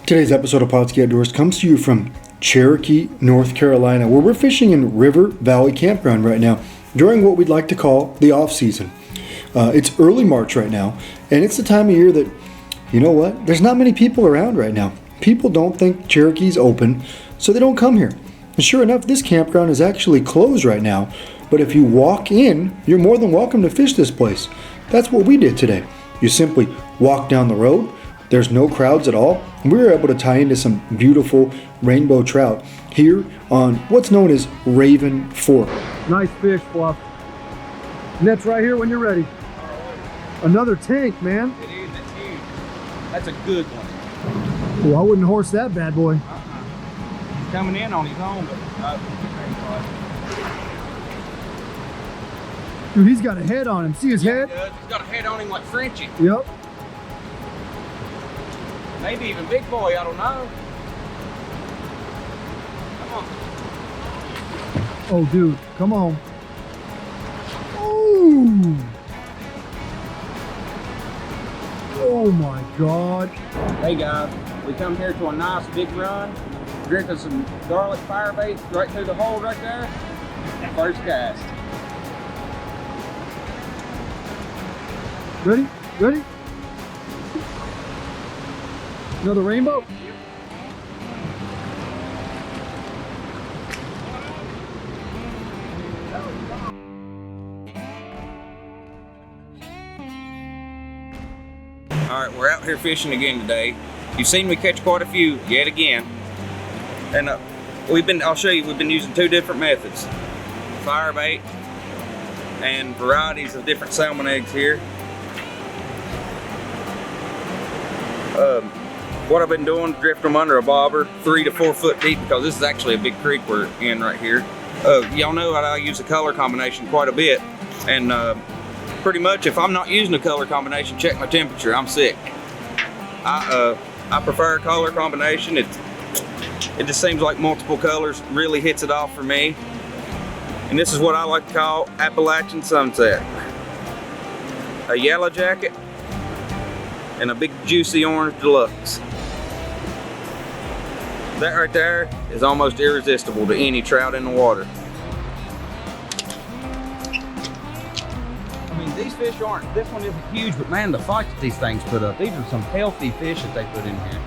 Today's episode of Pautzke Outdoors comes to you from Cherokee, North Carolina, where we're fishing in River Valley Campground right now during what we'd like to call the off season. It's early March right now, and it's the time of year that, you know what, there's not many people around right now. People don't think Cherokee's open, so they don't come here. And sure enough, this campground is actually closed right now, but if you walk in, you're more than welcome to fish this place. That's what we did today. You simply walk down the road. There's no crowds at all. And we were able to tie into some beautiful rainbow trout here on what's known as Raven Fork. Nice fish, Fluff. Net's right here when you're ready. Another tank, man. It is, that's huge. That's a good one. Well, I wouldn't horse that bad boy. He's coming in on his own, but Dude, he's got a head on him. See his head? He's got a head on him like Frenchie. Yep. Maybe even big boy, I don't know. Come on. Oh, dude, come on. Ooh. Oh my God. Hey guys, we come here to a nice big run, drinking some garlic fire bait right through the hole right there. First cast. Ready? Ready? Another rainbow? All right, we're out here fishing again today. You've seen me catch quite a few yet again. And I'll show you, we've been using two different methods. Fire bait and varieties of different salmon eggs here. What I've been doing, drifting them under a bobber 3 to 4 foot deep, because this is actually a big creek we're in right here. Y'all know I use a color combination quite a bit, and pretty much if I'm not using a color combination, check my temperature, I'm sick. I prefer a color combination. It just seems like multiple colors really hits it off for me. And this is what I like to call Appalachian Sunset. A yellow jacket and a big juicy orange deluxe. That right there is almost irresistible to any trout in the water. I mean, these fish aren't, this one isn't huge, but man, the fights that these things put up. These are some healthy fish that they put in here.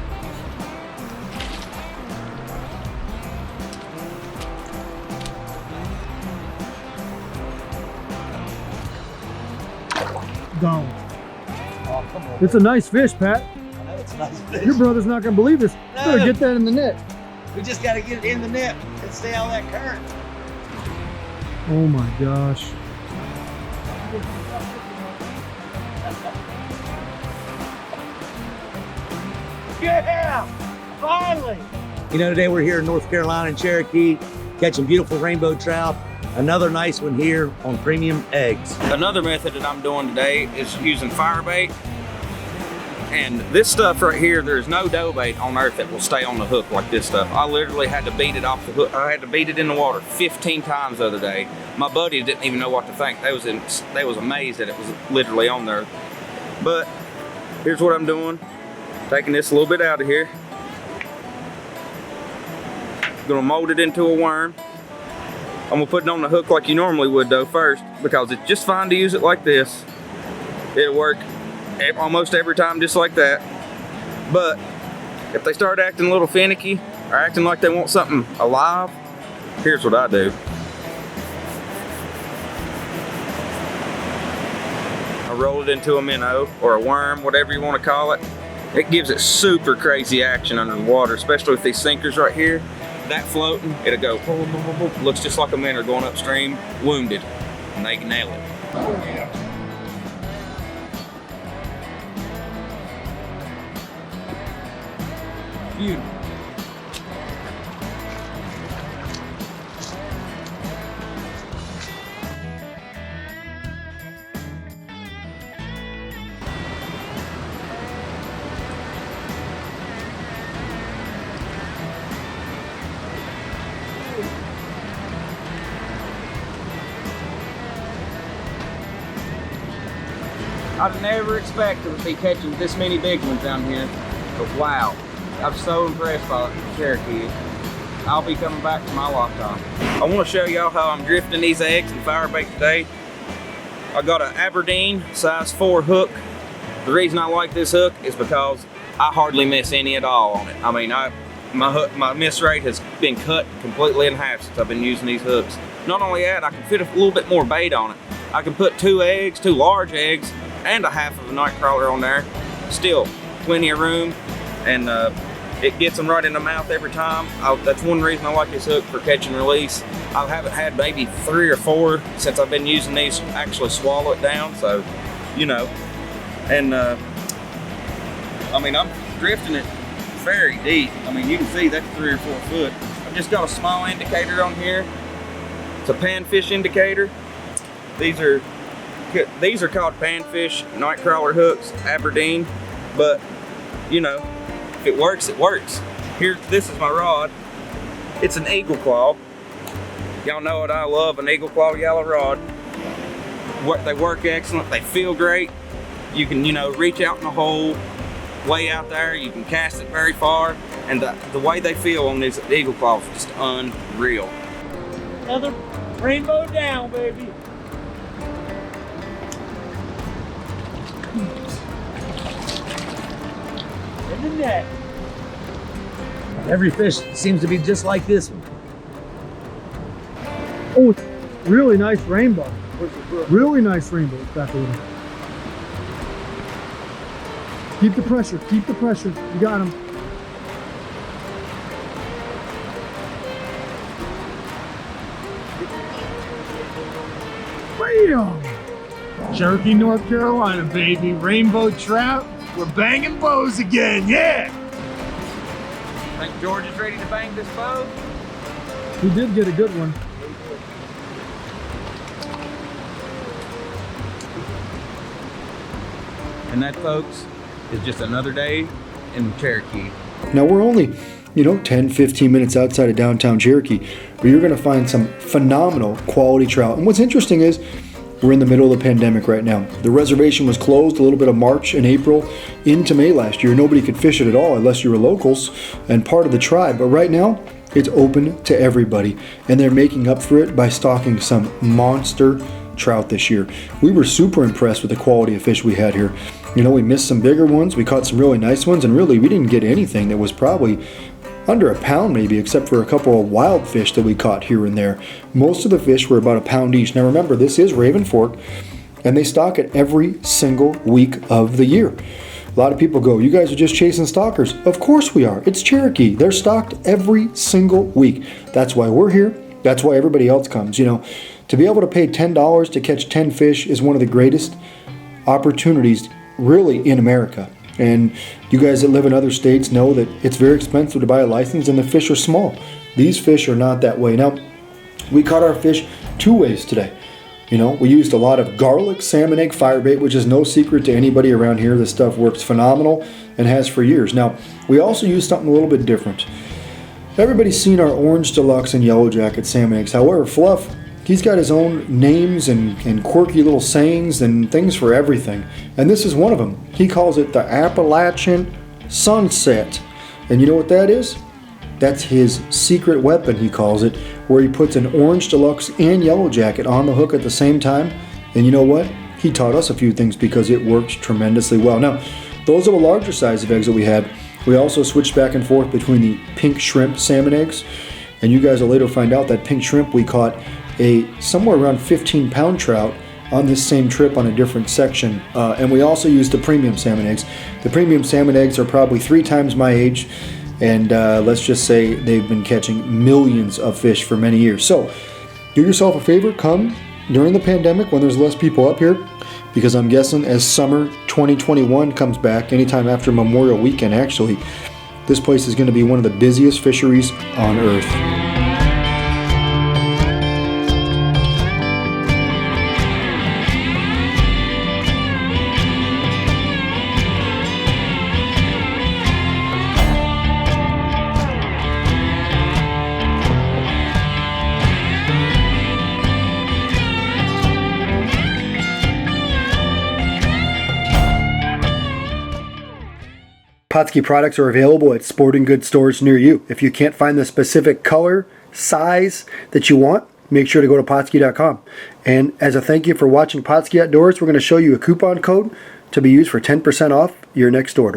Gone. Oh, come on. It's a nice fish, Pat. I know it's a nice fish. Your brother's not gonna believe this. No. Better get that in the net. We just got to get it in the net and stay out of that current. Oh my gosh. Yeah! Finally! You know, today we're here in North Carolina in Cherokee, catching beautiful rainbow trout. Another nice one here on premium eggs. Another method that I'm doing today is using fire bait. And this stuff right here, there's no dough bait on earth that will stay on the hook like this stuff. I literally had to beat it off the hook. I had to beat it in the water 15 times the other day. My buddies didn't even know what to think. They was amazed that it was literally on there. But here's what I'm doing. Taking this a little bit out of here. Gonna mold it into a worm. I'm gonna put it on the hook like you normally would though first, because it's just fine to use it like this. It'll work almost every time just like that. But if they start acting a little finicky or acting like they want something alive, here's what I do. I roll it into a minnow or a worm, whatever you want to call it. It gives it super crazy action under the water, especially with these sinkers right here. That floating, it'll go, boom, boom, boom, boom. Looks just like a minnow going upstream, wounded, and they can nail it. Beautiful. I'd never expected to be catching this many big ones down here, but wow. I'm so impressed by Cherokee. I'll be coming back to my lifetime. I want to show y'all how I'm drifting these eggs and firebait today. I got an Aberdeen size 4 hook. The reason I like this hook is because I hardly miss any at all on it. I mean, my miss rate has been cut completely in half since I've been using these hooks. Not only that, I can fit a little bit more bait on it. I can put 2 large eggs, and a half of a night crawler on there. Still, plenty of room, and it gets them right in the mouth every time. That's one reason I like this hook for catch and release. I haven't had maybe 3 or 4 since I've been using these actually swallow it down, so, you know. And, I mean, I'm drifting it very deep. I mean, you can see that's 3 or 4 foot. I've just got a small indicator on here. It's a panfish indicator. These are called panfish night crawler hooks, Aberdeen, but, you know, if it works, it works. Here, this is my rod. It's an eagle claw. Y'all know what I love, an eagle claw yellow rod. They work excellent, they feel great. You can, you know, reach out in the hole, way out there, you can cast it very far, and the way they feel on these eagle claws is just unreal. Another rainbow down, baby. In the net. Every fish seems to be just like this one. Oh, it's really nice rainbow. Really nice rainbow. Back a little. Keep the pressure. Keep the pressure. You got him. Bam! Cherokee, North Carolina, baby. Rainbow trout. We're banging bows again. Yeah! Think George is ready to bang this bow? He did get a good one. And that, folks, is just another day in Cherokee. Now we're only, 10, 15 minutes outside of downtown Cherokee, where you're going to find some phenomenal quality trout. And what's interesting is we're in the middle of the pandemic right now. The reservation was closed a little bit of March and April into May last year. Nobody could fish it at all unless you were locals and part of the tribe. But right now, it's open to everybody. And they're making up for it by stocking some monster trout this year. We were super impressed with the quality of fish we had here. We missed some bigger ones, we caught some really nice ones, and really we didn't get anything that was probably under a pound maybe, except for a couple of wild fish that we caught here and there. Most of the fish were about a pound each. Now remember, this is Raven Fork, and they stock it every single week of the year. A lot of people go, you guys are just chasing stockers. Of course we are. It's Cherokee. They're stocked every single week. That's why we're here. That's why everybody else comes. To be able to pay $10 to catch 10 fish is one of the greatest opportunities really in America. And you guys that live in other states know that it's very expensive to buy a license and the fish are small. These fish are not that way. Now, we caught our fish 2 ways today. We used a lot of garlic salmon egg firebait, which is no secret to anybody around here. This stuff works phenomenal and has for years. Now, we also used something a little bit different. Everybody's seen our orange deluxe and yellow jacket salmon eggs. However, Fluff, he's got his own names and quirky little sayings and things for everything. And this is one of them. He calls it the Appalachian Sunset. And you know what that is? That's his secret weapon, he calls it, where he puts an orange deluxe and yellow jacket on the hook at the same time. And you know what? He taught us a few things because it works tremendously well. Now, those are the larger size of eggs that we had. We also switched back and forth between the pink shrimp salmon eggs. And you guys will later find out that pink shrimp we caught a somewhere around 15-pound trout on this same trip on a different section. And we also used the premium salmon eggs. The premium salmon eggs are probably 3 times my age. And let's just say they've been catching millions of fish for many years. So do yourself a favor, come during the pandemic when there's less people up here, because I'm guessing as summer 2021 comes back, anytime after Memorial Weekend actually, this place is going to be one of the busiest fisheries on earth. Pautzke products are available at sporting goods stores near you. If you can't find the specific color, size that you want, make sure to go to Pautzke.com. And as a thank you for watching Pautzke Outdoors, we're going to show you a coupon code to be used for 10% off your next order.